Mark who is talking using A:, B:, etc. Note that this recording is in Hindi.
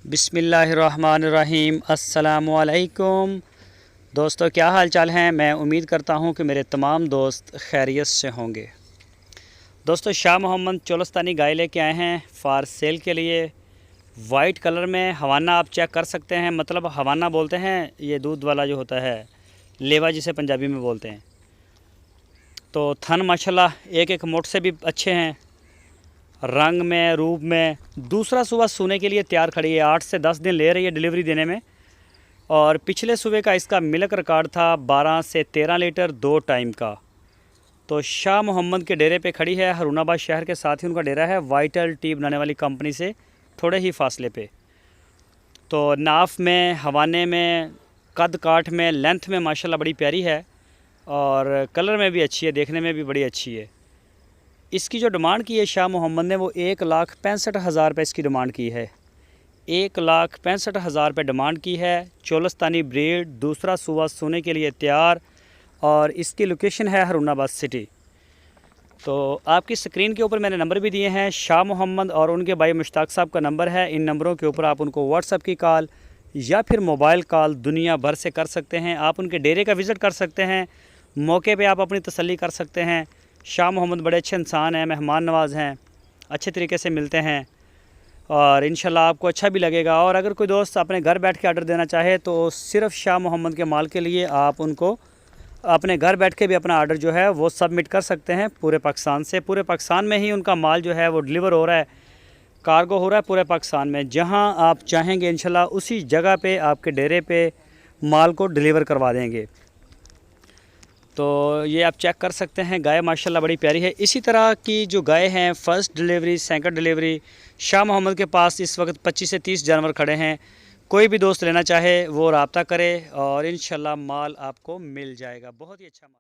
A: बिस्मिल्लाहिर्रहमानिर्रहीम। अस्सलामुअलैकुम दोस्तों, क्या हाल चाल हैं। मैं उम्मीद करता हूं कि मेरे तमाम दोस्त खैरियत से होंगे। दोस्तों, शाह मोहम्मद चोलस्तानी गाय लेके आए हैं फ़ार सेल के लिए। वाइट कलर में हवाना आप चेक कर सकते हैं, मतलब हवाना बोलते हैं ये दूध वाला जो होता है, लेवा जिसे पंजाबी में बोलते हैं। तो थन माशाल्लाह एक एक मोट से भी अच्छे हैं, रंग में, रूप में। दूसरा सुबह सोने के लिए तैयार खड़ी है, 8 से 10 दिन ले रही है डिलीवरी देने में। और पिछले सुबह का इसका मिल्क रिकॉर्ड था 12 से 13 लीटर 2 टाइम का। तो शाह मोहम्मद के डेरे पे खड़ी है, हरूनाबाद शहर के साथ ही उनका डेरा है, वाइटल टी बनाने वाली कंपनी से थोड़े ही फासले पे। तो नाफ में, हवाने में, कद काठ में, लेंथ में माशाल्लाह बड़ी प्यारी है और कलर में भी अच्छी है, देखने में भी बड़ी अच्छी है। इसकी जो डिमांड की है शाह मोहम्मद ने, वो 1,65,000 रुपये इसकी डिमांड की है। 1,65,000 रुपये डिमांड की है। चोलस्तानी ब्रीड, दूसरा सुबह सोने के लिए तैयार, और इसकी लोकेशन है हरूनाबाद सिटी। तो आपकी स्क्रीन के ऊपर मैंने नंबर भी दिए हैं, शाह मोहम्मद और उनके भाई मुश्ताक साहब का नंबर है। इन नंबरों के ऊपर आप उनको व्हाट्सएप की कॉल या फिर मोबाइल कॉल दुनिया भर से कर सकते हैं। आप उनके डेरे का विज़िट कर सकते हैं, मौके पे आप अपनी तसल्ली कर सकते हैं। शाह मोहम्मद बड़े अच्छे इंसान हैं, मेहमान नवाज़ हैं, अच्छे तरीके से मिलते हैं और इंशाल्लाह आपको अच्छा भी लगेगा। और अगर कोई दोस्त अपने घर बैठ के ऑर्डर देना चाहे तो सिर्फ शाह मोहम्मद के माल के लिए आप उनको अपने घर बैठ के भी अपना ऑर्डर जो है वो सबमिट कर सकते हैं पूरे पाकिस्तान से। पूरे पाकिस्तान में ही उनका माल जो है वो डिलीवर हो रहा है, कार्गो हो रहा है पूरे पाकिस्तान में। जहां आप चाहेंगे इंशाल्लाह उसी जगह पे आपके डेरे पे माल को डिलीवर करवा देंगे। तो ये आप चेक कर सकते हैं, गाय माशाल्लाह बड़ी प्यारी है। इसी तरह की जो गाय हैं, first delivery, second delivery, Shah Mohammad के पास इस वक्त 25 से 30 जानवर खड़े हैं। कोई भी दोस्त लेना चाहे वो रब्ता करे और इंशाल्लाह माल आपको मिल जाएगा। बहुत ही अच्छा माल।